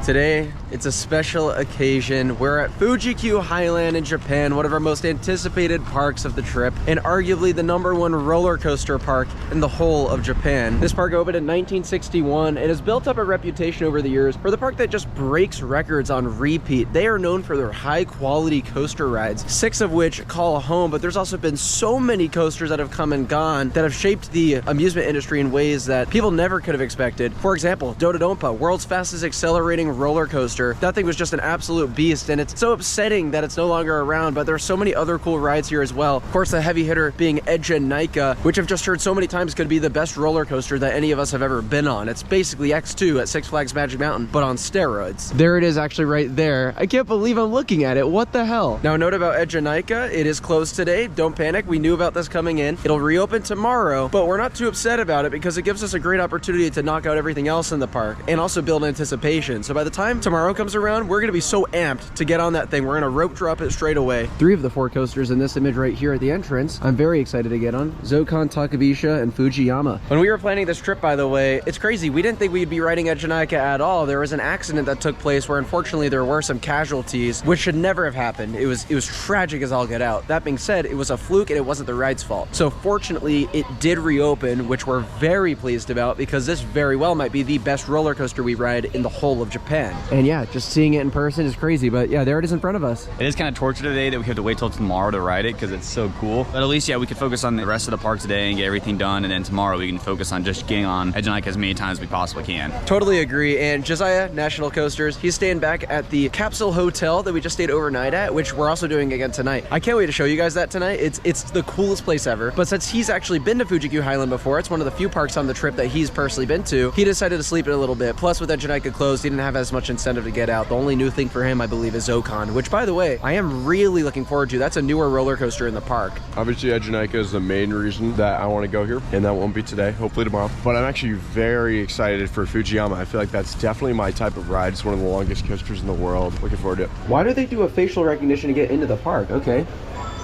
Today, it's a special occasion. We're at Fuji-Q Highland in Japan, one of our most anticipated parks of the trip, and arguably the #1 roller coaster park in the whole of Japan. This park opened in 1961 and has built up a reputation over the years for the park that just breaks records on repeat. They are known for their high quality coaster rides, 6 of which call home, but there's also been so many coasters that have come and gone that have shaped the amusement industry in ways that people never could have expected. For example, Dodonpa, world's fastest accelerating roller coaster. That thing was just an absolute beast, and it's so upsetting that it's no longer around, but there are so many other cool rides here as well. Of course, the heavy hitter being Naika, which I've just heard so many times could be the best roller coaster that any of us have ever been on. It's basically X2 at Six Flags Magic Mountain, but on steroids. There it is, actually right there. I can't believe I'm looking at it. What the hell? Now, note about Naika, it is closed today. Don't panic. We knew about this coming in. It'll reopen tomorrow, but we're not too upset about it because it gives us a great opportunity to knock out everything else in the park and also build anticipation. So by the time tomorrow comes around, we're gonna be so amped to get on that thing. We're gonna rope drop it straight away. 3 of the 4 coasters in this image right here at the entrance, I'm very excited to get on. Zokan, Takabisha, and Fujiyama. When we were planning this trip, by the way, it's crazy. We didn't think we'd be riding Naika at all. There was an accident that took place where unfortunately there were some casualties, which should never have happened. It was tragic as all get out. That being said, it was a fluke and it wasn't the ride's fault. So fortunately, it did reopen, which we're very pleased about because this very well might be the best roller coaster we ride in the whole of Japan. And yeah, just seeing it in person is crazy, but yeah, there it is in front of us. It is kind of torture today that we have to wait till tomorrow to ride it because it's so cool. But at least, yeah, we can focus on the rest of the park today and get everything done, and then tomorrow we can focus on just getting on Naika as many times as we possibly can. Totally agree. And Josiah, National Coasters, he's staying back at the Capsule Hotel that we just stayed overnight at, which we're also doing again tonight. I can't wait to show you guys that tonight. It's the coolest place ever. But since he's actually been to Fuji-Q Highland before, it's one of the few parks on the trip that he's personally been to, he decided to sleep in a little bit. Plus, with Naika closed, he didn't have as much incentive to get out. The only new thing for him, I believe, is Zokan, which, by the way, I am really looking forward to. That's a newer roller coaster in the park. Obviously, Naika is the main reason that I want to go here, and that won't be today, hopefully tomorrow. But I'm actually very excited for Fujiyama. I feel like that's definitely my type of ride. It's one of the longest coasters in the world. Looking forward to it. Why do they do a facial recognition to get into the park? Okay.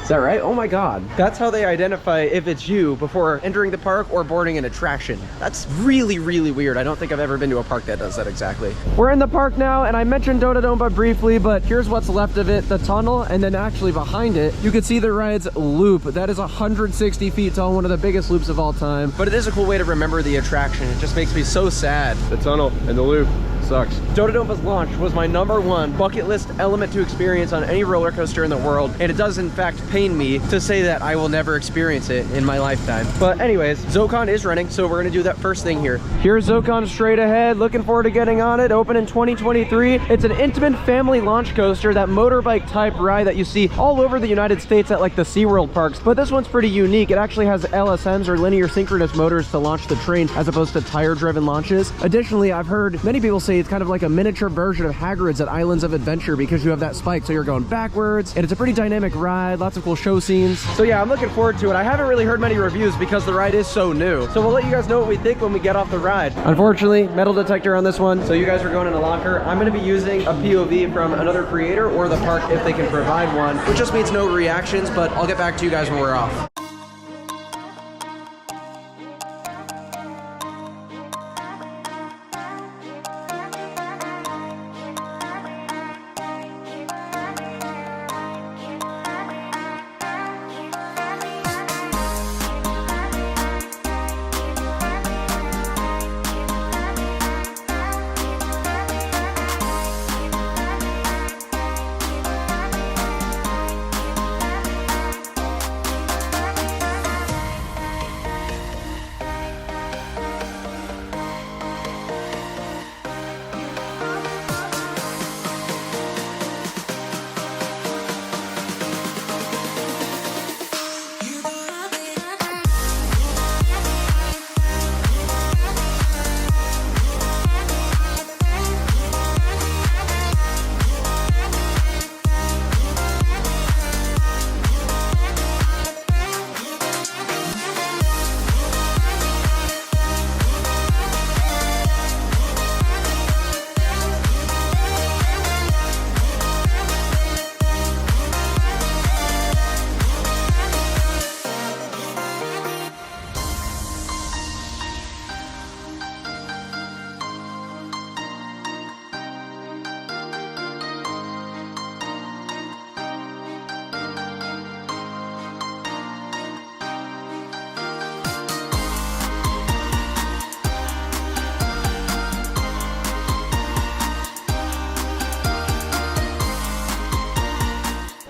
Is that right? Oh my God. That's how they identify if it's you before entering the park or boarding an attraction. That's really, really weird. I don't think I've ever been to a park that does that exactly. We're in the park now, and I mentioned Dodonpa briefly, but here's what's left of it, the tunnel, and then actually behind it, you can see the ride's loop. That is 160 feet tall, one of the biggest loops of all time. But it is a cool way to remember the attraction. It just makes me so sad. The tunnel and the loop sucks. Dodonpa's launch was my #1 bucket list element to experience on any roller coaster in the world, and it does in fact pain me to say that I will never experience it in my lifetime. But anyways, Zokan is running, so we're gonna do that first thing here. Here's Zokan straight ahead. Looking forward to getting on it. Open in 2023. It's an intimate family launch coaster, that motorbike type ride that you see all over the United States at like the SeaWorld parks. But this one's pretty unique. It actually has LSMs, or linear synchronous motors, to launch the train as opposed to tire-driven launches. Additionally, I've heard many people say it's kind of like a miniature version of Hagrid's at Islands of Adventure because you have that spike, so you're going backwards, and it's a pretty dynamic ride, lots of cool show scenes. So yeah, I'm looking forward to it. I haven't really heard many reviews because the ride is so new, so we'll let you guys know what we think when we get off the ride. Unfortunately, metal detector on this one, so you guys are going in a locker. I'm going to be using a POV from another creator or the park if they can provide one, which just means no reactions, but I'll get back to you guys when we're off.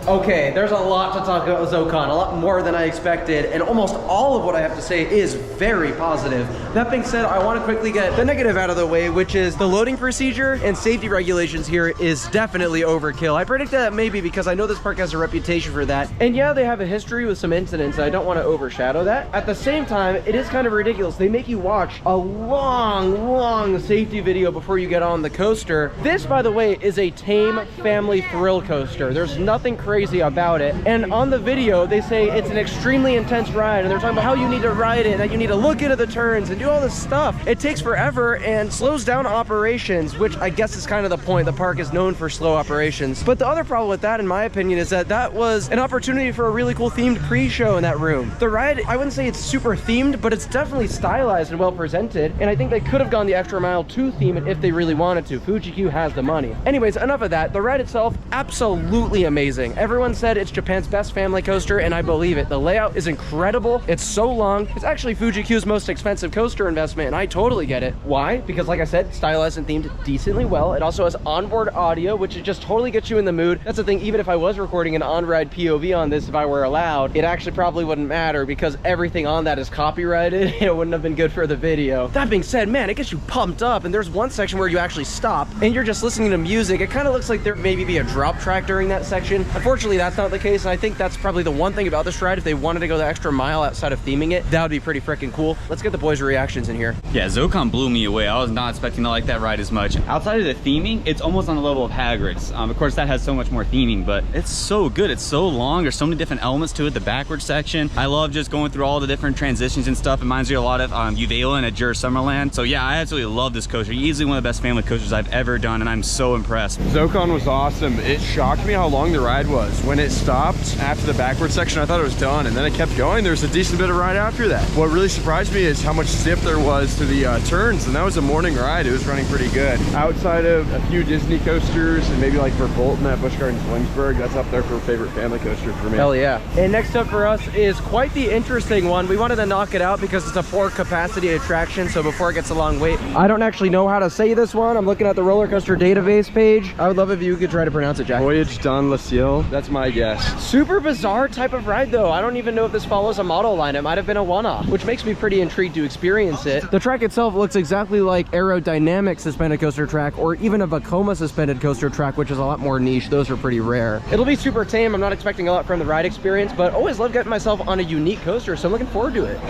Okay, there's a lot to talk about with Zokan, a lot more than I expected, and almost all of what I have to say is very positive. That being said, I want to quickly get the negative out of the way, which is the loading procedure and safety regulations here is definitely overkill. I predict that maybe because I know this park has a reputation for that. And yeah, they have a history with some incidents, and I don't want to overshadow that. At the same time, it is kind of ridiculous. They make you watch a long safety video before you get on the coaster. This, by the way, is a tame family thrill coaster. There's nothing crazy about it. And on the video, they say it's an extremely intense ride, and they're talking about how you need to ride it, and that you need to look into the turns and do all this stuff. It takes forever and slows down operations, which I guess is kind of the point. The park is known for slow operations. But the other problem with that, in my opinion, is that that was an opportunity for a really cool themed pre-show in that room. The ride, I wouldn't say it's super themed, but it's definitely stylized and well presented, and I think they could have gone the extra mile to theme it if they really wanted to. Fuji-Q has the money. Anyways, enough of that. The ride itself, absolutely amazing. Everyone said it's Japan's best family coaster, and I believe it. The layout is incredible. It's so long. It's actually Fuji-Q's most expensive coaster investment, and I totally get it. Why? Because like I said, stylized and themed decently well. It also has onboard audio, which just totally gets you in the mood. That's the thing, even if I was recording an on-ride POV on this, if I were allowed, it actually probably wouldn't matter because everything on that is copyrighted. It wouldn't have been good for the video. That being said, man, it gets you pumped up, and there's one section where you actually stop and you're just listening to music. It kind of looks like there maybe be a drop track during that section. Unfortunately, that's not the case, and I think that's probably the one thing about this ride. If they wanted to go the extra mile outside of theming it, that would be pretty freaking cool. Let's get the boys' reactions in here. Yeah, Zokan blew me away. I was not expecting to like that ride as much. Outside of the theming, it's almost on the level of Hagrid's. Of course, that has so much more theming, but it's so good. It's so long. There's so many different elements to it. The backwards section, I love just going through all the different transitions and stuff. It reminds me a lot of Uvalin at Jura Summerland. So yeah, I absolutely love this coaster. Easily one of the best family coasters I've ever done, and I'm so impressed. Zokan was awesome. It shocked me how long the ride was. When it stopped after the backward section, I thought it was done, and then it kept going. There's a decent bit of ride after that. What really surprised me is how much zip there was to the turns, and that was a morning ride. It was running pretty good. Outside of a few Disney coasters and maybe like for Bolton at Busch Gardens Williamsburg, that's up there for favorite family coaster for me. Hell yeah. And next up for us is quite the interesting one. We wanted to knock it out because it's a 4 capacity attraction, so before it gets a long wait. I don't actually know how to say this one. I'm looking at the roller coaster database page. I would love if you could try to pronounce it, Jack. Voyage dans le ciel. That's my guess. Super bizarre type of ride though. I don't even know if this follows a model line. It might have been a one-off, which makes me pretty intrigued to experience it. The track itself looks exactly like aerodynamic suspended coaster track or even a Vekoma suspended coaster track, which is a lot more niche. Those are pretty rare. It'll be super tame. I'm not expecting a lot from the ride experience, but always love getting myself on a unique coaster, so I'm looking forward to it.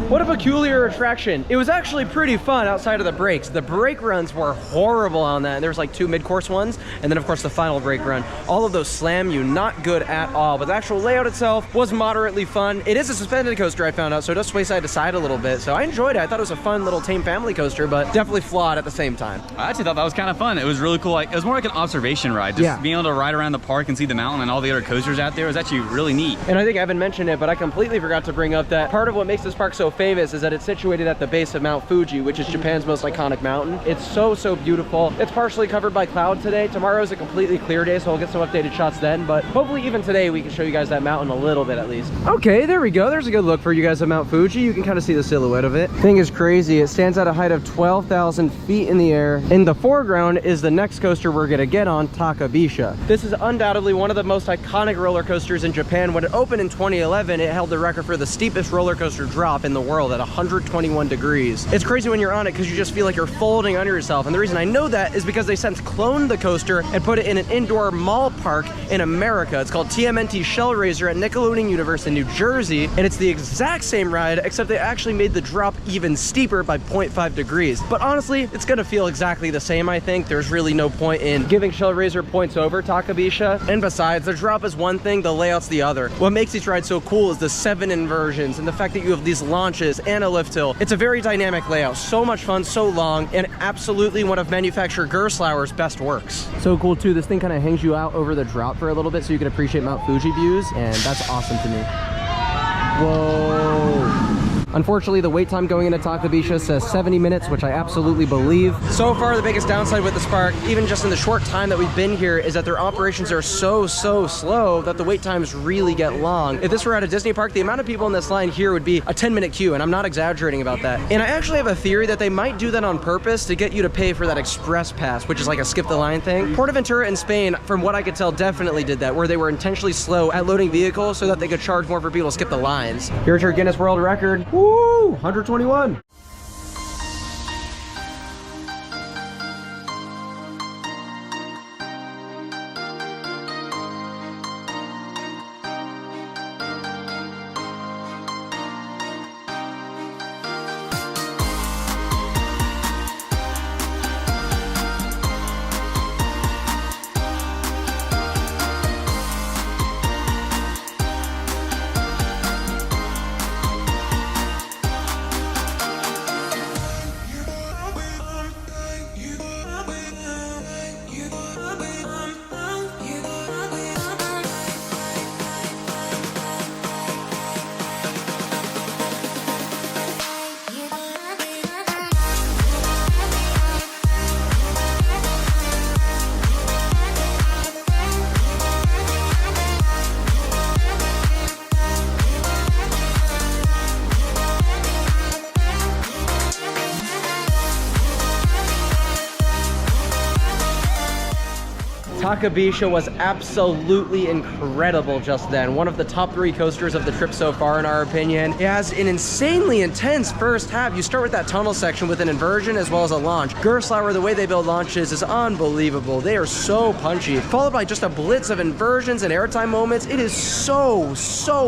What a peculiar attraction. It was actually pretty fun outside of the brakes. The brake runs were horrible on that. There was like 2 mid-course ones, and then of course the final brake run. All of those slam you, not good at all. But the actual layout itself was moderately fun. It is a suspended coaster, I found out, so it does sway side to side a little bit. So I enjoyed it. I thought it was a fun little tame family coaster, but definitely flawed at the same time. I actually thought that was kind of fun. It was really cool. Like, it was more like an observation ride. Just being able to ride around the park and see the mountain and all the other coasters out there was actually really neat. And I think Evan mentioned it, but I completely forgot to bring up that part of what makes this park so famous is that it's situated at the base of Mount Fuji, which is Japan's most iconic mountain. It's so beautiful. It's partially covered by cloud today. Tomorrow is a completely clear day, so we'll get some updated shots then, but hopefully even today we can show you guys that mountain a little bit at least. Okay, there we go. There's a good look for you guys at Mount Fuji. You can kind of see the silhouette of it. Thing is crazy. It stands at a height of 12,000 feet in the air. In the foreground is the next coaster we're gonna get on, Takabisha. This is undoubtedly one of the most iconic roller coasters in Japan. When it opened in 2011, it held the record for the steepest roller coaster drop in the world at 121 degrees. It's crazy when you're on it because you just feel like you're folding under yourself. And the reason I know that is because they since cloned the coaster and put it in an indoor mall park in America. It's called TMNT Shellraiser at Nickelodeon Universe in New Jersey. And it's the exact same ride, except they actually made the drop even steeper by 0.5 degrees. But honestly, it's gonna feel exactly the same, I think. There's really no point in giving Shellraiser points over Takabisha. And besides, the drop is one thing, the layout's the other. What makes these rides so cool is the 7 inversions and the fact that you have these launches and a lift hill. It's a very dynamic layout, so much fun, so long, and absolutely one of manufacturer Gerstlauer's best works. So cool too, this thing kind of hangs you out over the drop for a little bit so you can appreciate Mount Fuji views, and that's awesome to me. Whoa. Unfortunately, the wait time going into Takabisha says 70 minutes, which I absolutely believe. So far, the biggest downside with this park, even just in the short time that we've been here, is that their operations are so slow that the wait times really get long. If this were at a Disney park, the amount of people in this line here would be a 10-minute queue, and I'm not exaggerating about that. And I actually have a theory that they might do that on purpose to get you to pay for that express pass, which is like a skip the line thing. Portaventura in Spain, from what I could tell, definitely did that, where they were intentionally slow at loading vehicles so that they could charge more for people to skip the lines. Here's your Guinness World Record. Woo! 121. Takabisha was absolutely incredible just then. One of the top 3 coasters of the trip so far, in our opinion. It has an insanely intense first half. You start with that tunnel section with an inversion as well as a launch. Gerstlauer, the way they build launches is unbelievable. They are so punchy. Followed by just a blitz of inversions and airtime moments. It is so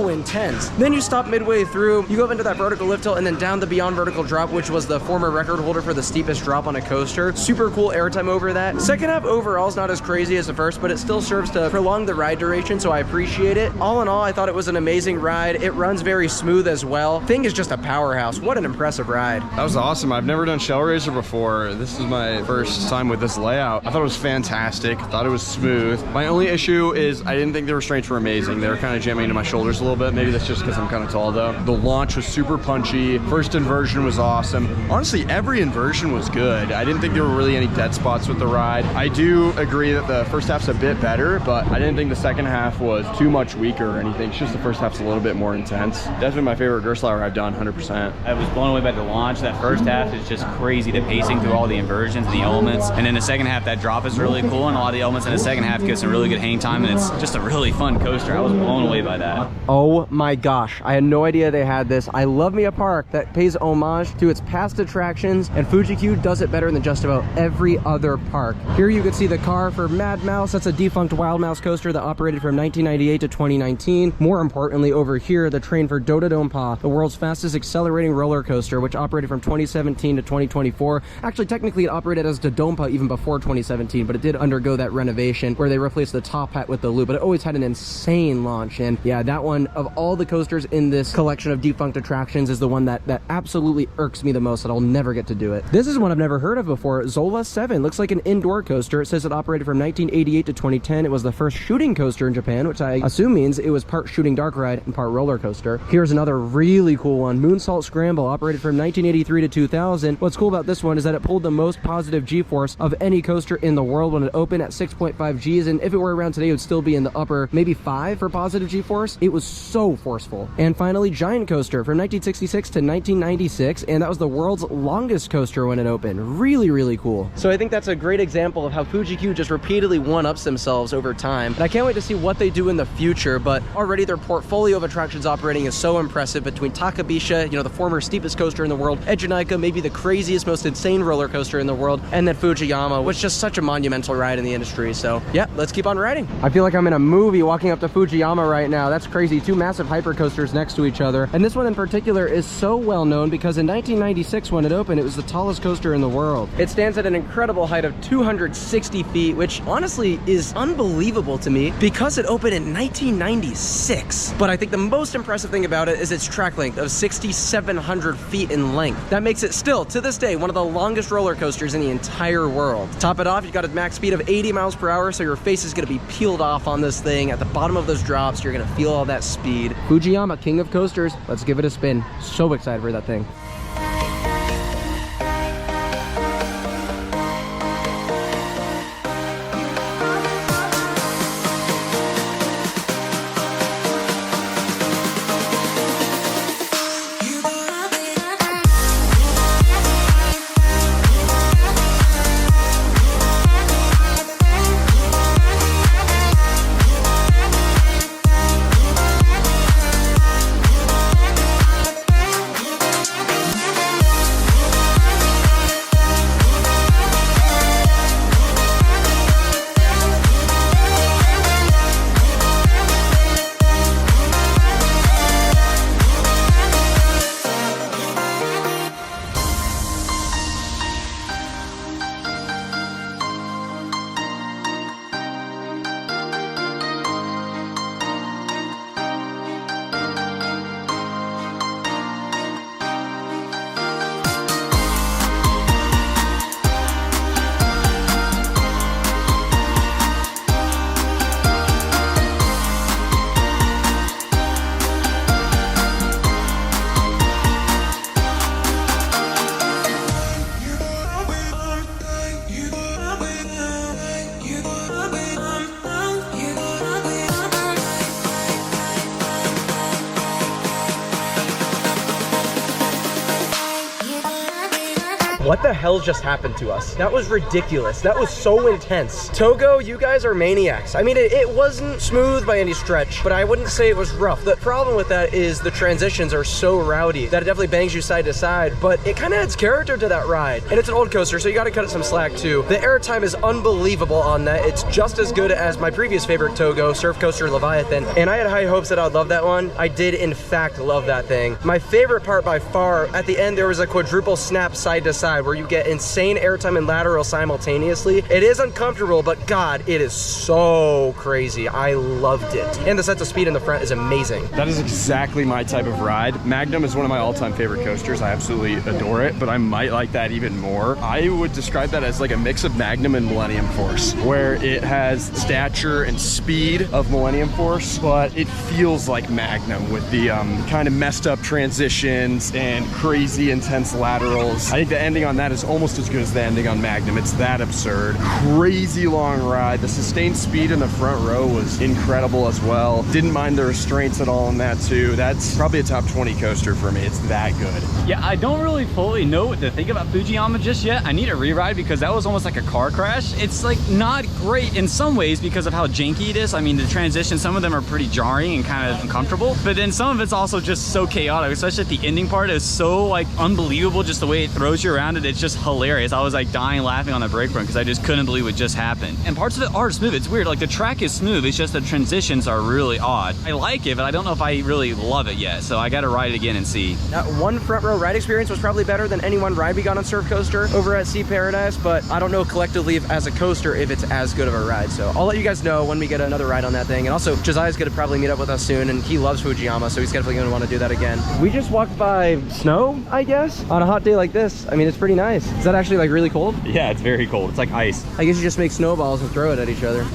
intense. Then you stop midway through, you go up into that vertical lift hill and then down the beyond vertical drop, which was the former record holder for the steepest drop on a coaster. Super cool airtime over that. Second half overall is not as crazy as the first, but it still serves to prolong the ride duration, so I appreciate it. All in all, I thought it was an amazing ride. It runs very smooth as well. Thing is just a powerhouse. What an impressive ride. That was awesome. I've never done Shellraiser before. This is my first time with this layout. I thought it was fantastic. I thought it was smooth. My only issue is I didn't think the restraints were amazing. They were kind of jamming into my shoulders a little bit. Maybe that's just because I'm kind of tall though. The launch was super punchy. First inversion was awesome. Honestly, every inversion was good. I didn't think there were really any dead spots with the ride. I do agree that the first half's a bit better, but I didn't think the second half was too much weaker or anything. It's just the first half's a little bit more intense. Definitely my favorite Gerstlauer I've done, 100%. I was blown away by the launch. That first half is just crazy, the pacing through all the inversions and the elements. And then the second half, that drop is really cool, and a lot of the elements in the second half give some really good hang time, and it's just a really fun coaster. I was blown away by that. Oh my gosh, I had no idea they had this. I love me a park that pays homage to its past attractions, and Fuji-Q does it better than just about every other park. Here you can see the car for Mad Mouse. That's a defunct Wild Mouse coaster that operated from 1998 to 2019. More importantly, over here, the train for Dodonpa, the world's fastest accelerating roller coaster, which operated from 2017 to 2024. Actually, technically, it operated as Dodonpa even before 2017, but it did undergo that renovation where they replaced the top hat with the loop, but it always had an insane launch. And yeah, that one, of all the coasters in this collection of defunct attractions, is the one that absolutely irks me the most, that I'll never get to do it. This is one I've never heard of before. Zola 7 looks like an indoor coaster. It says it operated from 1988 to 2010. It was the first shooting coaster in Japan, which I assume means it was part shooting dark ride and part roller coaster. Here's another really cool one. Moonsault Scramble operated from 1983 to 2000. What's cool about this one is that it pulled the most positive G-force of any coaster in the world when it opened at 6.5 Gs, and if it were around today, it would still be in the upper maybe 5 for positive G-force. It was so forceful. And finally, Giant Coaster from 1966 to 1996, and that was the world's longest coaster when it opened. Really cool. So I think that's a great example of how Fuji-Q just repeatedly one-ups themselves over time. And I can't wait to see what they do in the future, but already their portfolio of attractions operating is so impressive, between Takabisha, you know, the former steepest coaster in the world, Ejinaika, maybe the craziest, most insane roller coaster in the world, and then Fujiyama, which is just such a monumental ride in the industry. So yeah, let's keep on riding. I feel like I'm in a movie walking up to Fujiyama right now. That's crazy. 2 massive hyper coasters next to each other. And this one in particular is so well known because in 1996 when it opened, it was the tallest coaster in the world. It stands at an incredible height of 260 feet, which honestly honestly is unbelievable to me because it opened in 1996. But I think the most impressive thing about it is its track length of 6,700 feet in length. That makes it still, to this day, one of the longest roller coasters in the entire world. Top it off, you got a max speed of 80 miles per hour, so your face is gonna be peeled off on this thing. At the bottom of those drops, you're gonna feel all that speed. Fujiyama, king of coasters. Let's give it a spin. So excited for that thing. What the hell just happened to us? That was ridiculous. That was so intense. Togo, you guys are maniacs. I mean, it wasn't smooth by any stretch, but I wouldn't say it was rough. The problem with that is the transitions are so rowdy that it definitely bangs you side to side, but it kind of adds character to that ride. And it's an old coaster, so you gotta cut it some slack too. The airtime is unbelievable on that. It's just as good as my previous favorite Togo, Surf Coaster Leviathan, and I had high hopes that I'd love that one. I did, in fact, love that thing. My favorite part by far, at the end, there was a quadruple snap side to side where you get insane airtime and lateral simultaneously. It is uncomfortable, but God, it is so crazy. I loved it. And the sense of speed in the front is amazing. That is exactly my type of ride. Magnum is one of my all-time favorite coasters. I absolutely adore it, but I might like that even more. I would describe that as like a mix of Magnum and Millennium Force, where it has stature and speed of Millennium Force, but it feels like Magnum with the kind of messed up transitions and crazy intense laterals. I think the ending on that is almost as good as the ending on Magnum. It's that absurd. Crazy long ride. The sustained speed in the front row was incredible as well. Didn't mind the restraints at all in that too. That's probably a top 20 coaster for me. It's that good. Yeah, I don't really fully know what to think about Fujiyama just yet. I need a re-ride because that was almost like a car crash. It's like not great in some ways because of how janky it is. I mean, the transitions, some of them are pretty jarring and kind of uncomfortable, but then some of it's also just so chaotic, especially at the ending part. Is so like unbelievable, just the way it throws you around it. It's just hilarious. I was like dying laughing on the brake run because I just couldn't believe what just happened. And parts of it are smooth. It's weird. Like the track is smooth. It's just the transitions are really odd. I like it, but I don't know if I really love it yet. So I got to ride it again and see. That one front row ride experience was probably better than any one ride we got on Surf Coaster over at Sea Paradise, but I don't know collectively as a coaster if it's as good of a ride. So I'll let you guys know when we get another ride on that thing. And also Josiah's gonna probably meet up with us soon, and he loves Fujiyama, so he's definitely gonna want to do that again. We just walked by snow, I guess, on a hot day like this. I mean, it's pretty nice. Is that actually like really cold? Yeah, it's very cold. It's like ice. I guess you just make snowballs and throw it at each other.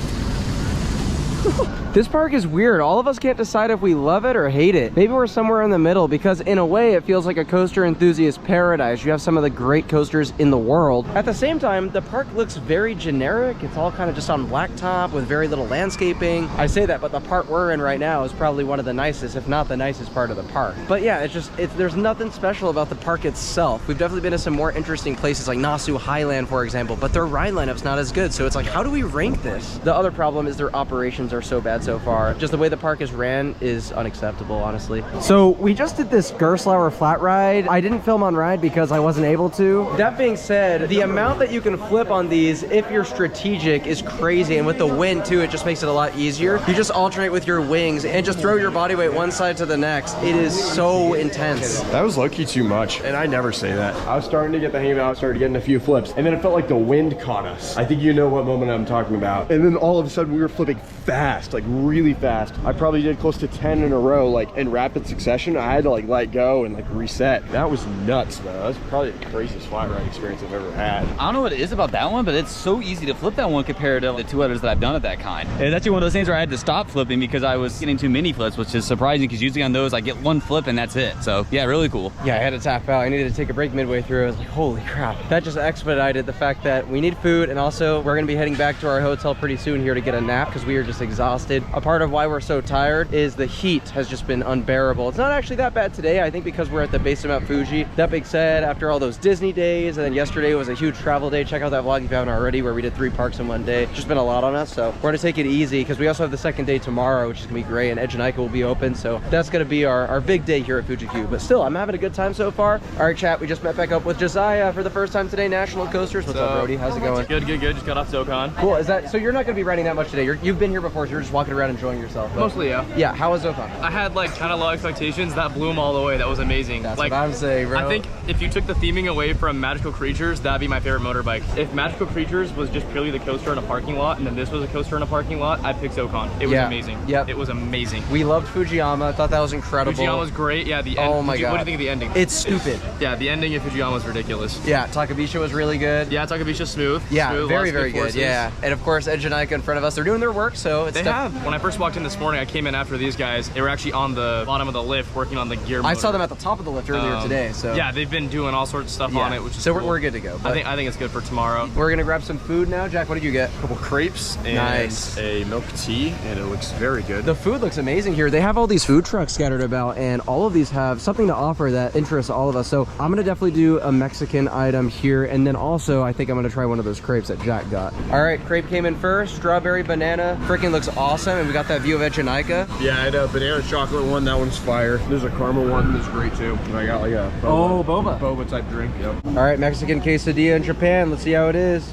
This park is weird. All of us can't decide if we love it or hate it. Maybe we're somewhere in the middle because in a way it feels like a coaster enthusiast paradise. You have some of the great coasters in the world. At the same time, the park looks very generic. It's all kind of just on blacktop with very little landscaping. I say that, but the part we're in right now is probably one of the nicest, if not the nicest part of the park. But yeah, there's nothing special about the park itself. We've definitely been to some more interesting places like Nasu Highland, for example, but their ride lineup's not as good. So it's like, how do we rank this? The other problem is their operations ones are so bad so far. Just the way the park is ran is unacceptable, honestly. So we just did this Gerstlauer flat ride. I didn't film on ride because I wasn't able to. That being said, the amount that you can flip on these if you're strategic is crazy, and with the wind too, it just makes it a lot easier. You just alternate with your wings and just throw your body weight one side to the next. It is so intense. That was low-key too much, and I never say that. I was starting to get the hang of it, I started getting a few flips, and then it felt like the wind caught us. I think you know what moment I'm talking about. And then all of a sudden we were flipping fast, like really fast. I probably did close to 10 in a row, like in rapid succession. I had to like let go and like reset. That was nuts though. That was probably the craziest flat ride experience I've ever had. I don't know what it is about that one, but it's so easy to flip that one compared to the two others that I've done of that kind. It's actually one of those things where I had to stop flipping because I was getting too many flips, which is surprising because usually on those I get one flip and that's it. So yeah, really cool. Yeah, I had to tap out. I needed to take a break midway through. I was like, holy crap. That just expedited the fact that we need food, and also we're gonna be heading back to our hotel pretty soon here to get a nap because we are just exhausted. A part of why we're so tired is the heat has just been unbearable. It's not actually that bad today, I think, because we're at the base of Mount Fuji. That being said, after all those Disney days, and then yesterday was a huge travel day. Check out that vlog if you haven't already, where we did 3 parks in one day. It's just been a lot on us, so we're gonna take it easy because we also have the second day tomorrow, which is gonna be great, and Edge and Ika will be open, so that's gonna be our big day here at Fuji-Q. But still, I'm having a good time so far. All right, chat, we just met back up with Josiah for the first time today, National Coasters. What's up, Brody? How's it going? Good. Just got off Zocon. Cool. Is that so? You're not gonna be riding that much today. You've been here before, so you're just walking around enjoying yourself. But Mostly, yeah. yeah. How was Zocon? I had like kind of low expectations. That blew them all away. That was amazing. That's like, what I'm saying, bro. I think if you took the theming away from Magical Creatures, that'd be my favorite motorbike. If Magical Creatures was just purely the coaster in a parking lot, and then this was a coaster in a parking lot, I'd pick Zocon. It was amazing. Yep. It was amazing. We loved Fujiyama. I thought that was incredible. Fujiyama was great. Yeah, the end. Oh my god. What do you think of the ending? It's stupid. Yeah, the ending of Fujiyama was ridiculous. Yeah, Takabisha was really good. Yeah, Takabisha's smooth. Yeah, smooth, very, lots of very good. forces. Yeah, and of course, Edge and Ika in front of us. They're doing their work, so it's They have. When I first walked in this morning, I came in after these guys. They were actually on the bottom of the lift working on the gear motor. I saw them at the top of the lift earlier today. So yeah, they've been doing all sorts of stuff on it, which is so cool. we're good to go. I think it's good for tomorrow. We're gonna grab some food now. Jack, what did you get? A couple crepes and Nice. a milk tea, and it looks very good. The food looks amazing here. They have all these food trucks scattered about, and all of these have something to offer that interests all of us. So I'm gonna definitely do a Mexican item here, and then also I think I'm gonna try one of those crepes that Jack got. All right, crepe came in first. Strawberry banana, freaking looks awesome, and we got that view of Edge and Ika. Yeah, I had a banana chocolate one. That one's fire. There's a caramel one that's great too. And I got like a boba type drink. Yep. All right, Mexican quesadilla in Japan. Let's see how it is.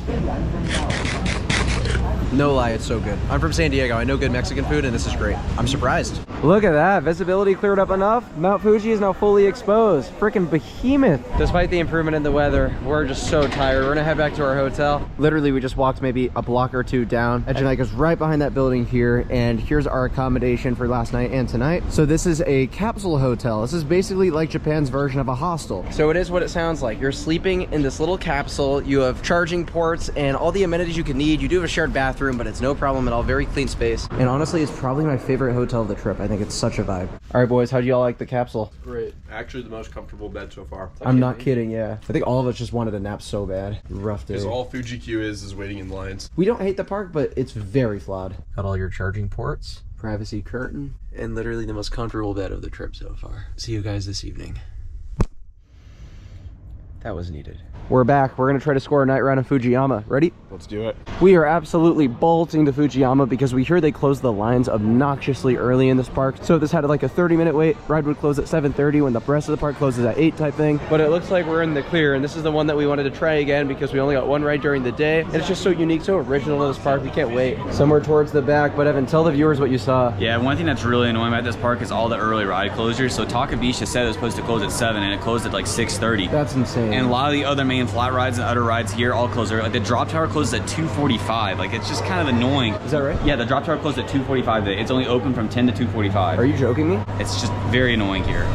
No lie, it's so good. I'm from San Diego. I know good Mexican food, and this is great. I'm surprised. Look at that. Visibility cleared up enough. Mount Fuji is now fully exposed. Freaking behemoth. Despite the improvement in the weather, we're just so tired. We're gonna head back to our hotel. Literally, we just walked maybe a block or two down. Edge and Ika's right behind that building here, and here's our accommodation for last night and tonight. So this is a capsule hotel. This is basically like Japan's version of a hostel. So it is what it sounds like. You're sleeping in this little capsule. You have charging ports and all the amenities you can need. You do have a shared bathroom, but it's no problem at all. Very clean space. And honestly, it's probably my favorite hotel of the trip. I think it's such a vibe. All right, boys, how do y'all like the capsule? Great. Actually, the most comfortable bed so far. I'm not kidding, yeah. I think all of us just wanted a nap so bad. Rough day. Because all Fuji-Q is waiting in lines. We don't hate the park, but it's very flawed. Got all your charging ports, privacy curtain, and literally the most comfortable bed of the trip so far. See you guys this evening. That was needed. We're back. We're gonna try to score a night ride on Fujiyama. Ready? Let's do it. We are absolutely bolting to Fujiyama because we hear they close the lines obnoxiously early in this park. So if this had like a 30-minute wait, ride would close at 7:30 when the rest of the park closes at 8 type thing. But it looks like we're in the clear, and this is the one that we wanted to try again because we only got one ride during the day. And it's just so unique, so original to this park. We can't wait. Somewhere towards the back, but Evan, tell the viewers what you saw. Yeah, one thing that's really annoying about this park is all the early ride closures. So Takabisha said it was supposed to close at 7 and it closed at like 6:30. That's insane. And a lot of the other main flat rides and other rides here all close early. Like the drop tower closes at 2:45. Like it's just kind of annoying. Is that right? Yeah, the drop tower closed at 2:45 today. It's only open from 10 to 2:45. Are you joking me? It's just very annoying here.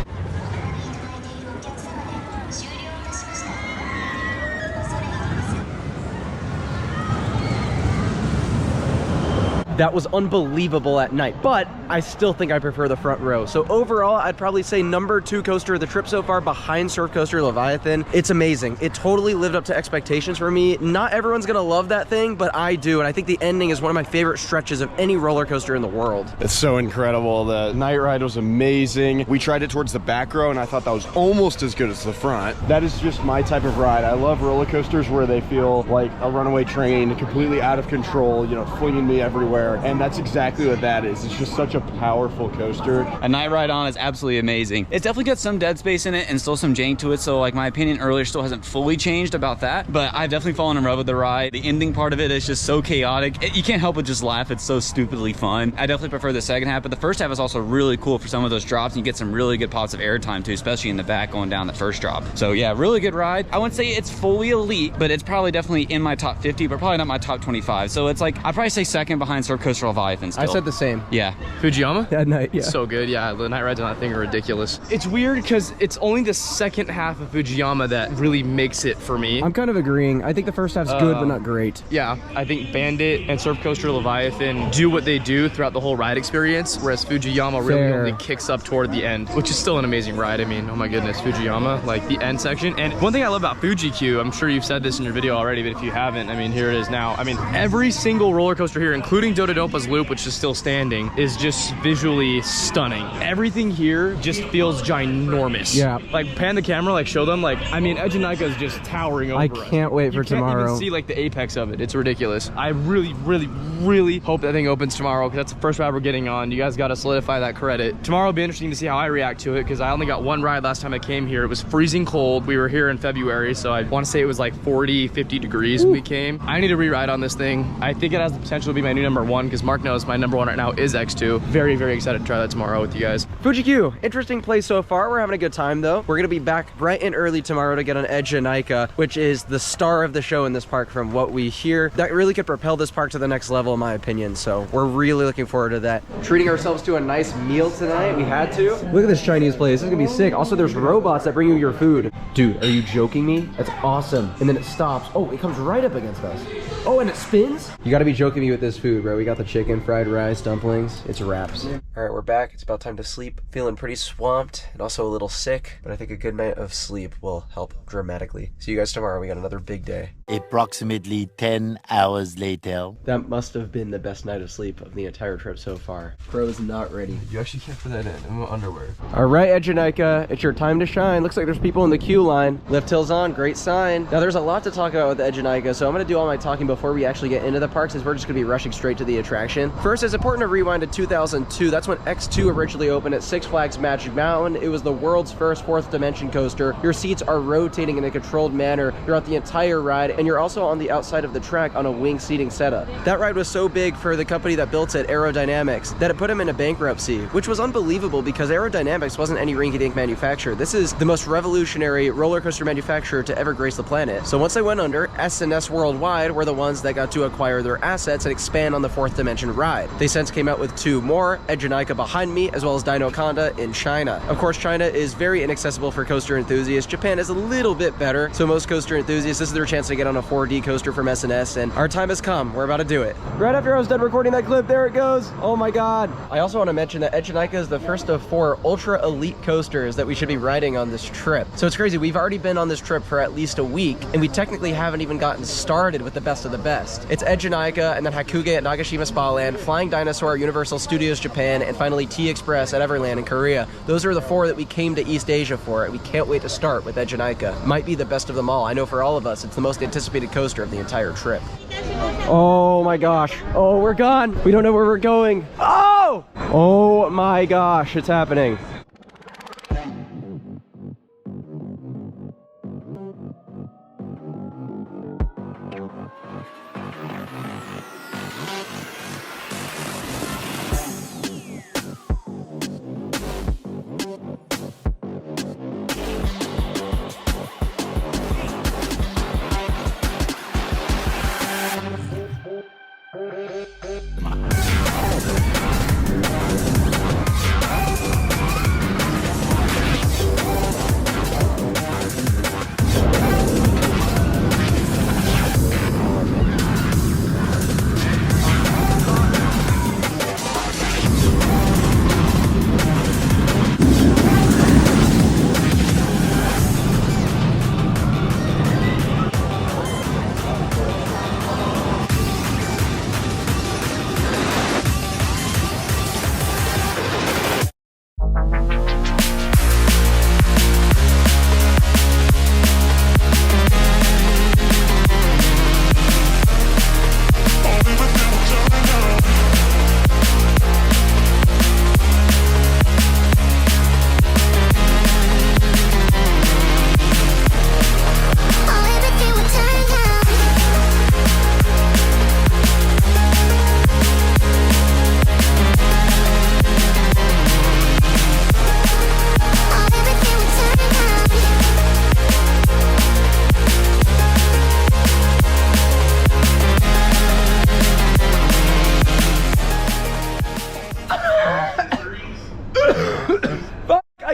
That was unbelievable at night, but I still think I prefer the front row. So overall, I'd probably say #2 coaster of the trip so far, behind Surf Coaster Leviathan. It's amazing. It totally lived up to expectations for me. Not everyone's gonna love that thing, but I do, and I think the ending is one of my favorite stretches of any roller coaster in the world. It's so incredible. The night ride was amazing. We tried it towards the back row, and I thought that was almost as good as the front. That is just my type of ride. I love roller coasters where they feel like a runaway train, completely out of control, you know, flinging me everywhere. there. And that's exactly what that is. It's just such a powerful coaster. A night ride on is absolutely amazing. It's definitely got some dead space in it and still some jank to it. So like my opinion earlier still hasn't fully changed about that, but I've definitely fallen in love with the ride. The ending part of it is just so chaotic. You can't help but just laugh. It's so stupidly fun. I definitely prefer the second half, but the first half is also really cool for some of those drops. And you get some really good pops of airtime too, especially in the back going down the first drop. So yeah, really good ride. I wouldn't say it's fully elite, but it's probably definitely in my top 50, but probably not my top 25. So it's like, I'd probably say second behind Surf Coaster Leviathan still. I said the same. Yeah. Fujiyama? That night, yeah. So good, yeah. The night rides on that thing are ridiculous. It's weird because it's only the second half of Fujiyama that really makes it for me. I'm kind of agreeing. I think the first half's good, but not great. Yeah, I think Bandit and Surf Coaster Leviathan do what they do throughout the whole ride experience, whereas Fujiyama really only kicks up toward the end, which is still an amazing ride. I mean, oh my goodness, Fujiyama, like the end section. And one thing I love about Fuji-Q, I'm sure you've said this in your video already, but if you haven't, I mean, here it is now. I mean, every single roller coaster here, including Dododopa's Loop, which is still standing, is just visually stunning. Everything here just feels ginormous. Yeah. Like, pan the camera, like, show them, like, I mean, Ejinika is just towering over us. I can't wait for tomorrow. You can't even see, like, the apex of it. It's ridiculous. I really, really, really hope that thing opens tomorrow, because that's the first ride we're getting on. You guys got to solidify that credit. Tomorrow will be interesting to see how I react to it, because I only got one ride last time I came here. It was freezing cold. We were here in February, so I want to say it was like 40, 50 degrees when we came. I need to re-ride on this thing. I think it has the potential to be my new #1, because Mark knows my #1 right now is X2. Very, very excited to try that tomorrow with you guys. Fuji-Q, interesting place so far. We're having a good time though. We're gonna be back bright and early tomorrow to get on Ejinika, which is the star of the show in this park from what we hear. That really could propel this park to the next level in my opinion, so we're really looking forward to that. Treating ourselves to a nice meal tonight. We had to. Look at this Chinese place. This is gonna be sick. Also, there's robots that bring you your food. Dude, are you joking me? That's awesome. And then it stops. Oh, it comes right up against us. Oh, and it spins? You gotta be joking me with this food, bro. We got the chicken, fried rice, dumplings. It's wraps. All right, we're back. It's about time to sleep. Feeling pretty swamped and also a little sick, but I think a good night of sleep will help dramatically. See you guys tomorrow. We got another big day. Approximately 10 hours later. That must have been the best night of sleep of the entire trip so far. Bro is not ready. You actually can't put that in. I'm in underwear. All right, Ejinika, it's your time to shine. Looks like there's people in the queue line. Lift Hill's on, great sign. Now there's a lot to talk about with Ejinika, so I'm gonna do all my talking before we actually get into the park, since we're just gonna be rushing straight to the attraction. First, it's important to rewind to 2002. That's when X2 originally opened at Six Flags Magic Mountain. It was the world's first fourth dimension coaster. Your seats are rotating in a controlled manner throughout the entire ride, and you're also on the outside of the track on a wing seating setup. That ride was so big for the company that built it, Aerodynamics, that it put them into bankruptcy, which was unbelievable because Aerodynamics wasn't any rinky-dink manufacturer. This is the most revolutionary roller coaster manufacturer to ever grace the planet. So once they went under, S&S Worldwide were the ones that got to acquire their assets and expand on the fourth dimension ride. They since came out with two more, Ejinika behind me, as well as Dino Conda in China. Of course, China is very inaccessible for coaster enthusiasts. Japan is a little bit better, so most coaster enthusiasts, this is their chance to get on a 4D coaster from S&S, and our time has come. We're about to do it. Right after I was done recording that clip, there it goes. Oh my god. I also want to mention that Ejinika is the first of 4 ultra elite coasters that we should be riding on this trip. So it's crazy, we've already been on this trip for at least a week, and we technically haven't even gotten started with the best of the best. It's Ejinika, and then Hakuge at Nagashima Spa Land, Flying Dinosaur at Universal Studios Japan, and finally T-Express at Everland in Korea. Those are the 4 that we came to East Asia for, and we can't wait to start with Ejinika. Might be the best of them all. I know for all of us, it's the most anticipated coaster of the entire trip. Oh my gosh. Oh, we're gone. We don't know where we're going. Oh! Oh my gosh, it's happening.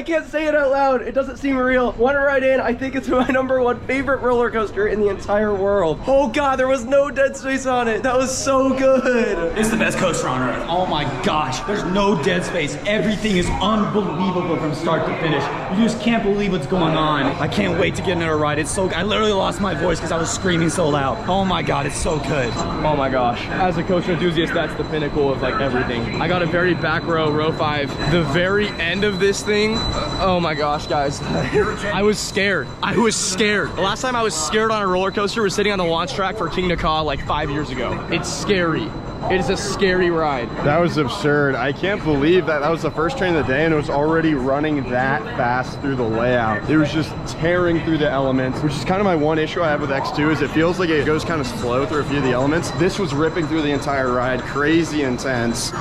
can't say it out loud. It doesn't seem real. One ride in, I think it's my #1 favorite roller coaster in the entire world. Oh God, there was no dead space on it. That was so good. It's the best coaster on earth. Oh my gosh, there's no dead space. Everything is unbelievable from start to finish. You just can't believe what's going on. I can't wait to get into a ride. It's so, I literally lost my voice because I was screaming so loud. Oh my God, it's so good. Oh my gosh. As a coaster enthusiast, that's the pinnacle of like everything. I got a very back row 5. The very end of this thing, oh my gosh, guys. I was scared. I was scared. The last time I was scared on a roller coaster was sitting on the launch track for King Naka like 5 years ago. It's scary. It is a scary ride. That was absurd. I can't believe that was the first train of the day and it was already running that fast through the layout. It was just tearing through the elements, which is kind of my one issue I have with X2 is it feels like it goes kind of slow through a few of the elements. This was ripping through the entire ride, crazy intense.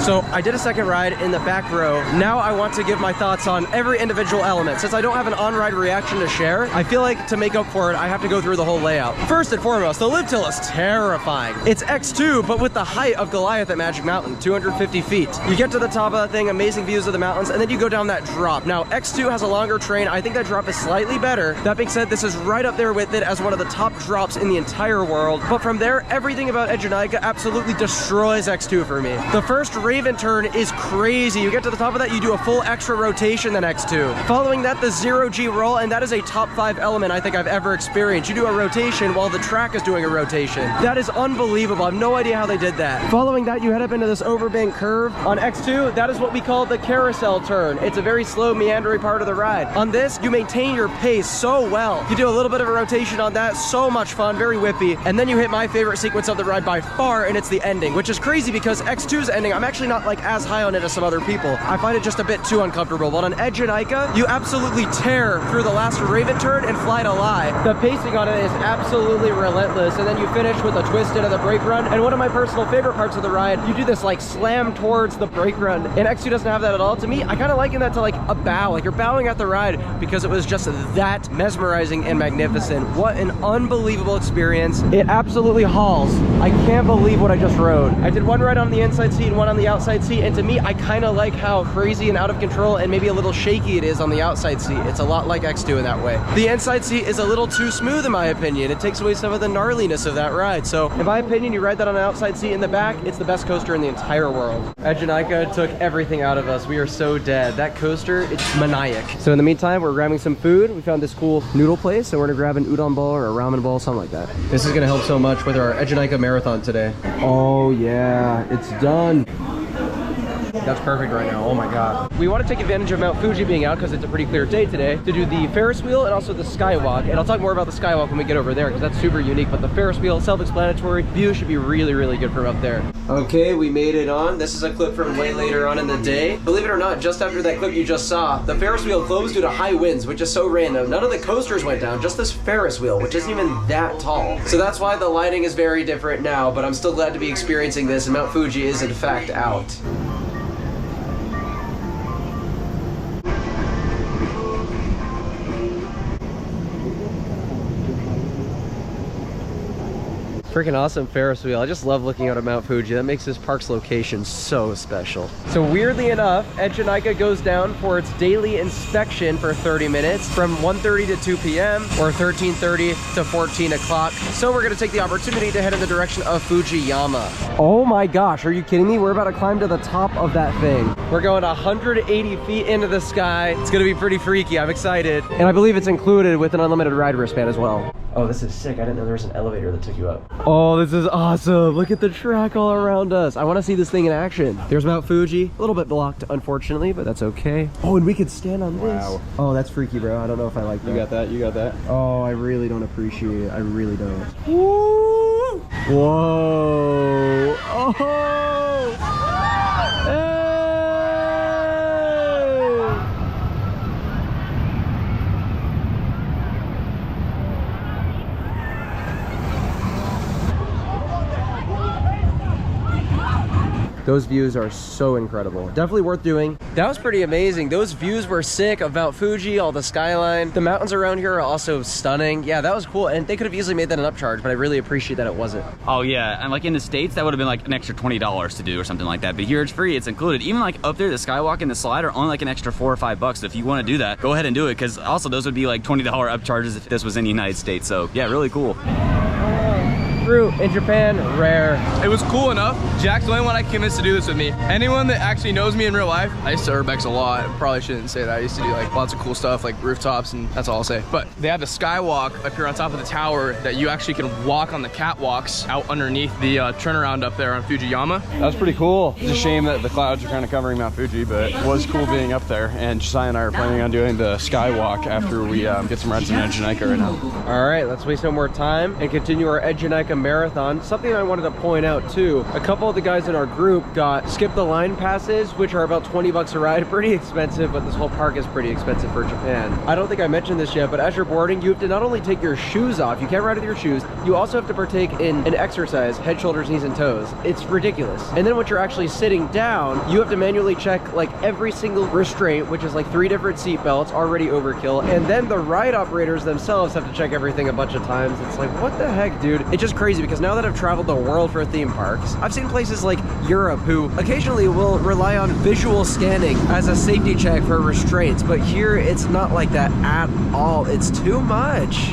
So I did a second ride in the back row. Now I want to give my thoughts on every individual element. Since I don't have an on-ride reaction to share, I feel like to make up for it, I have to go through the whole layout. First and foremost, the lift hill is terrifying. It's X2, but with the height of Goliath at Magic Mountain, 250 feet. You get to the top of that thing, amazing views of the mountains, and then you go down that drop. Now, X2 has a longer train. I think that drop is slightly better. That being said, this is right up there with it as one of the top drops in the entire world. But from there, everything about Edgenica absolutely destroys X2 for me. The first Raven turn is crazy. You get to the top of that, you do a full extra rotation than X2. Following that, the 0G roll, and that is a top 5 element I think I've ever experienced. You do a rotation while the track is doing a rotation. That is unbelievable. I have no idea how they did that. Following that, you head up into this overbank curve. On X2, that is what we call the carousel turn. It's a very slow, meandering part of the ride. On this, you maintain your pace so well. You do a little bit of a rotation on that, so much fun, very whippy. And then you hit my favorite sequence of the ride by far, and it's the ending, which is crazy because X2's ending, I'm actually not like as high on it as some other people. I find it just a bit too uncomfortable. But on Edgenica, you absolutely tear through the last Raven turn and fly to lie. The pacing on it is absolutely relentless. And then you finish with a twist into the brake run. And one of my personal favorite parts of the ride, you do this like slam towards the brake run. And X2 doesn't have that at all. To me, I kind of liken that to like a bow. Like you're bowing at the ride because it was just that mesmerizing and magnificent. What an unbelievable experience. It absolutely hauls. I can't believe what I just rode. I did one ride on the inside seat and one on the outside seat. And to me, I kind of like how crazy and out of control and maybe a little shaky it is on the outside seat. It's a lot like X2 in that way. The inside seat is a little too smooth in my opinion. It takes away some of the gnarliness of that ride. So in my opinion, you ride that on an outside seat in the back, it's the best coaster in the entire world. Edgenica took everything out of us. We are so dead. That coaster, it's maniac. So in the meantime, we're grabbing some food. We found this cool noodle place, so we're gonna grab an udon bowl or a ramen bowl, something like that. This is gonna help so much with our Edgenica marathon today. Oh yeah, it's done. That's perfect right now. Oh my God. We want to take advantage of Mount Fuji being out because it's a pretty clear day today to do the Ferris wheel and also the skywalk. And I'll talk more about the skywalk when we get over there because that's super unique. But the Ferris wheel, self-explanatory, view should be really, really good from up there. Okay, we made it on. This is a clip from way later on in the day. Believe it or not, just after that clip you just saw, the Ferris wheel closed due to high winds, which is so random. None of the coasters went down, just this Ferris wheel, which isn't even that tall. So that's why the lighting is very different now, but I'm still glad to be experiencing this, and Mount Fuji is in fact out. Freaking awesome Ferris wheel. I just love looking out at Mount Fuji. That makes this park's location so special. So weirdly enough, Edgenica goes down for its daily inspection for 30 minutes from 1:30 to 2 p.m. or 13:30 to 14 o'clock. So we're gonna take the opportunity to head in the direction of Fujiyama. Oh my gosh, are you kidding me? We're about to climb to the top of that thing. We're going 180 feet into the sky. It's gonna be pretty freaky, I'm excited. And I believe it's included with an unlimited ride wristband as well. Oh, this is sick. I didn't know there was an elevator that took you up. Oh, this is awesome. Look at the track all around us. I want to see this thing in action. There's Mount Fuji. A little bit blocked, unfortunately, but that's okay. Oh, and we could stand on this. Wow. Oh, that's freaky, bro. I don't know if I like that. You got that? You got that? Oh, I really don't appreciate it. I really don't. Woo! Whoa. Oh! Hey! Those views are so incredible. Definitely worth doing. That was pretty amazing. Those views were sick of Mount Fuji, all the skyline. The mountains around here are also stunning. Yeah, that was cool. And they could have easily made that an upcharge, but I really appreciate that it wasn't. Oh yeah, and like in the States, that would have been like an extra $20 to do or something like that. But here it's free, it's included. Even like up there, the skywalk and the slide are only like an extra $4 or $5. So if you want to do that, go ahead and do it. Because also those would be like $20 upcharges if this was in the United States. So yeah, really cool. Fruit in Japan, rare. It was cool enough. Jack's the only one I convinced to do this with me. Anyone that actually knows me in real life, I used to urbex a lot. Probably shouldn't say that. I used to do like lots of cool stuff like rooftops, and that's all I'll say. But they have the skywalk up here on top of the tower that you actually can walk on the catwalks out underneath the turnaround up there on Fujiyama. That's pretty cool. It's a shame that the clouds are kind of covering Mount Fuji, but it was cool being up there. And Josiah and I are planning on doing the skywalk after we get some rides in Edgenika right now. All right, let's waste no more time and continue our Edgenika marathon. Something I wanted to point out too, a couple of the guys in our group got skip the line passes, which are about 20 bucks a ride. Pretty expensive, but this whole park is pretty expensive for Japan. I don't think I mentioned this yet, but as you're boarding, you have to not only take your shoes off, you can't ride with your shoes, you also have to partake in an exercise, head, shoulders, knees, and toes. It's ridiculous. And then once you're actually sitting down, you have to manually check like every single restraint, which is like 3 different seat belts, already overkill. And then the ride operators themselves have to check everything a bunch of times. It's like, what the heck, dude? It's just crazy because now that I've traveled the world for theme parks, I've seen places like Europe who occasionally will rely on visual scanning as a safety check for restraints, but here it's not like that at all. It's too much.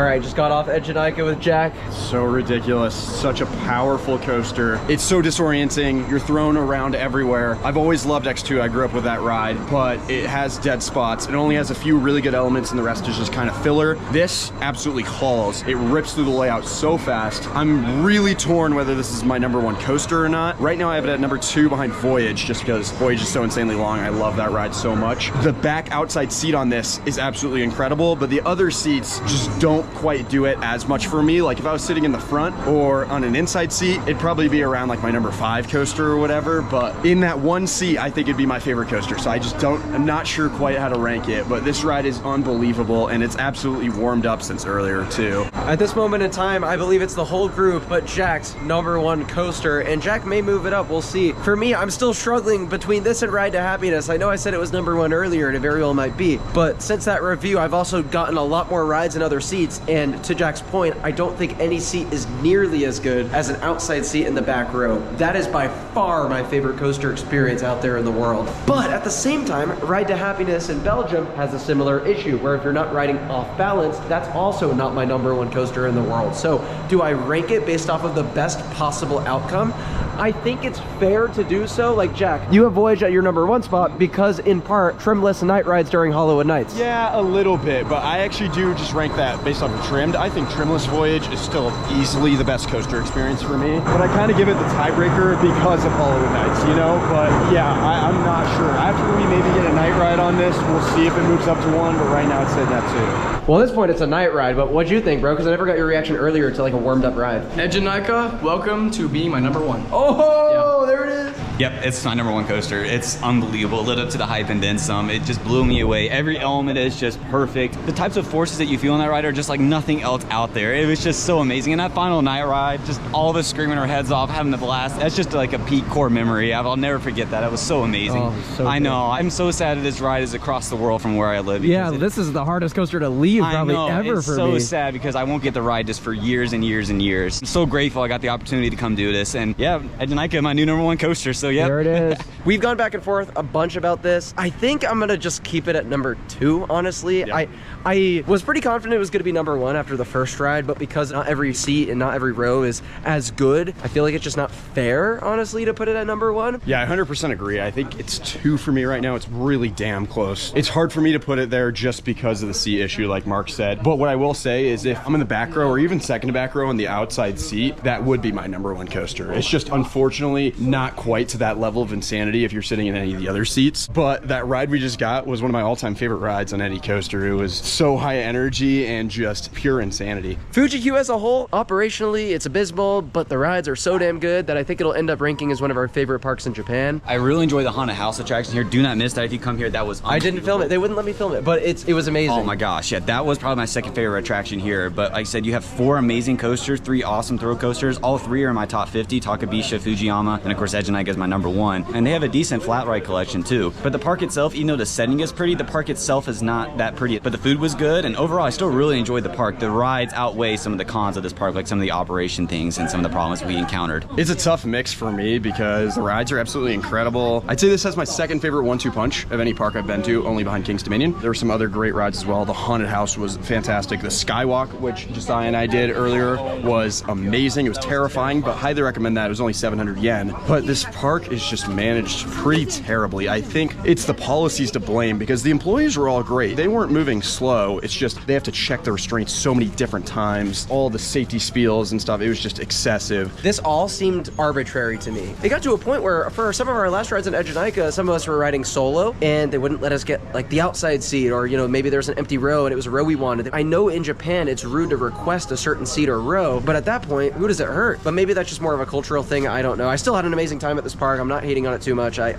I just got off Edgenika with Jack. So ridiculous. Such a powerful coaster. It's so disorienting. You're thrown around everywhere. I've always loved X2. I grew up with that ride, but it has dead spots. It only has a few really good elements and the rest is just kind of filler. This absolutely hauls. It rips through the layout so fast. I'm really torn whether this is my #1 coaster or not. Right now I have it at #2 behind Voyage, just because Voyage is so insanely long. I love that ride so much. The back outside seat on this is absolutely incredible, but the other seats just don't quite do it as much for me. Like if I was sitting in the front or on an inside seat, it'd probably be around like my #5 coaster or whatever, but in that one seat, I think it'd be my favorite coaster. So I'm not sure quite how to rank it, but this ride is unbelievable and it's absolutely warmed up since earlier too. At this moment in time, I believe it's the whole group, but Jack's #1 coaster, and Jack may move it up, we'll see. For me, I'm still struggling between this and Ride to Happiness. I know I said it was #1 earlier, and it very well might be, but since that review, I've also gotten a lot more rides in other seats, and to Jack's point, I don't think any seat is nearly as good as an outside seat in the back row. That is by far my favorite coaster experience out there in the world. But at the same time, Ride to Happiness in Belgium has a similar issue, where if you're not riding off balance, that's also not my #1 coaster in the world. So do I rank it based off of the best possible outcome? I think it's fair to do so. Like Jack, you have Voyage at your #1 spot because in part, trimless night rides during Hollywood Nights. Yeah, a little bit, but I actually do just rank that based off of trimmed. I think trimless Voyage is still easily the best coaster experience for me, but I kind of give it the tiebreaker because of Hollywood Nights, you know? But yeah, I'm not sure. After we maybe get a night ride on this, we'll see if it moves up to 1, but right now it's sitting at 2. Well, at this point, it's a night ride, but what'd you think, bro? Because I never got your reaction earlier to like a warmed up ride. Edgenika, welcome to being my #1. Oh, there it is. Yep, it's my #1 coaster. It's unbelievable. It lived up to the hype and then some. It just blew me away. Every element is just perfect. The types of forces that you feel on that ride are just like nothing else out there. It was just so amazing. And that final night ride, just all of us screaming our heads off, having a blast. That's just like a peak core memory. I'll never forget that. It was so amazing. Oh, so I good. know. I'm so sad that this ride is across the world from where I live. Yeah, this is the hardest coaster to leave probably ever it's for so me. sad because I won't get to ride this for years and years and years. I'm so grateful I got the opportunity to come do this. And yeah, Edgenika, my new #1 coaster. So yeah. There it is. We've gone back and forth a bunch about this. I think I'm gonna just keep it at #2, honestly. Yeah. I was pretty confident it was gonna be #1 after the first ride, but because not every seat and not every row is as good, I feel like it's just not fair, honestly, to put it at #1. Yeah, I 100% agree. I think it's 2 for me right now. It's really damn close. It's hard for me to put it there just because of the seat issue, like Mark said. But what I will say is if I'm in the back row or even second to back row on the outside seat, that would be my #1 coaster. It's just unfortunately not quite to that level of insanity if you're sitting in any of the other seats. But that ride we just got was one of my all-time favorite rides on any coaster. It was so high energy and just pure insanity. Fuji-Q as a whole, operationally, it's abysmal, but the rides are so damn good that I think it'll end up ranking as one of our favorite parks in Japan. I really enjoy the haunted house attraction here. Do not miss that if you come here. That was I didn't film it. They wouldn't let me film it, but it was amazing. Oh my gosh, yeah, that was probably my second favorite attraction here. But like I said, you have 4 amazing coasters, 3 awesome throw coasters. All 3 are in my top 50, Takabisha, Fujiyama, and of course Ejinika is my number 1. And they have a decent flat ride collection too. But the park itself, even though the setting is pretty, the park itself is not that pretty. But the food was good, and overall I still really enjoyed the park. The rides outweigh some of the cons of this park, like some of the operation things and some of the problems we encountered. It's a tough mix for me because the rides are absolutely incredible. I'd say this has my second favorite 1-2 punch of any park I've been to, only behind King's Dominion. There were some other great rides as well. The haunted house was fantastic. The skywalk, which Josiah and I did earlier, was amazing. It was terrifying, but highly recommend that. It was only 700 yen. But this park is just managed pretty terribly. I think it's the policies to blame because the employees were all great. They weren't moving slow. It's just they have to check the restraints so many different times. All the safety spiels and stuff, it was just excessive. This all seemed arbitrary to me. It got to a point where for some of our last rides in Ejinika, some of us were riding solo and they wouldn't let us get like the outside seat, or you know, maybe there's an empty row and it was a row we wanted. I know in Japan it's rude to request a certain seat or row, but at that point, who does it hurt? But maybe that's just more of a cultural thing. I don't know. I still had an amazing time at this park. I'm not hating on it too much. I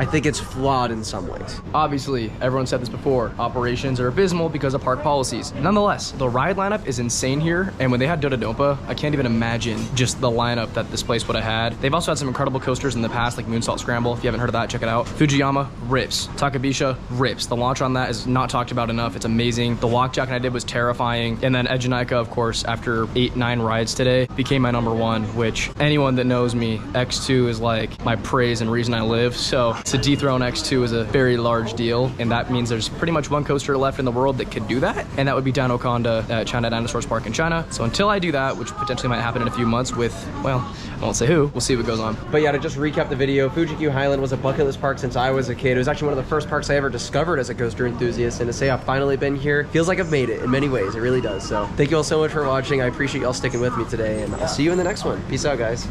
think it's flawed in some ways. Obviously, everyone said this before, operations are abysmal because of park policies. Nonetheless, the ride lineup is insane here, and when they had Dododompa, I can't even imagine just the lineup that this place would have had. They've also had some incredible coasters in the past, like Moonsault Scramble. If you haven't heard of that, check it out. Fujiyama rips. Takabisha rips. The launch on that is not talked about enough. It's amazing. The walk jacket I did was terrifying. And then Ejinika, of course, after 8-9 rides today, became my number 1, which anyone that knows me, X2 is like my praise and reason I live. So to dethrone X2 is a very large deal, and that means there's pretty much one coaster left in the world that could do that, and that would be Dinoconda at China Dinosaurs Park in China. So until I do that, which potentially might happen in a few months with, well, I won't say who, we'll see what goes on. But yeah, to just recap the video, Fuji-Q Highland was a bucket list park since I was a kid. It was actually one of the first parks I ever discovered as a coaster enthusiast, and to say I've finally been here feels like I've made it in many ways. It really does. So thank you all so much for watching. I appreciate y'all sticking with me today, and I'll see you in the next one. Peace out, guys.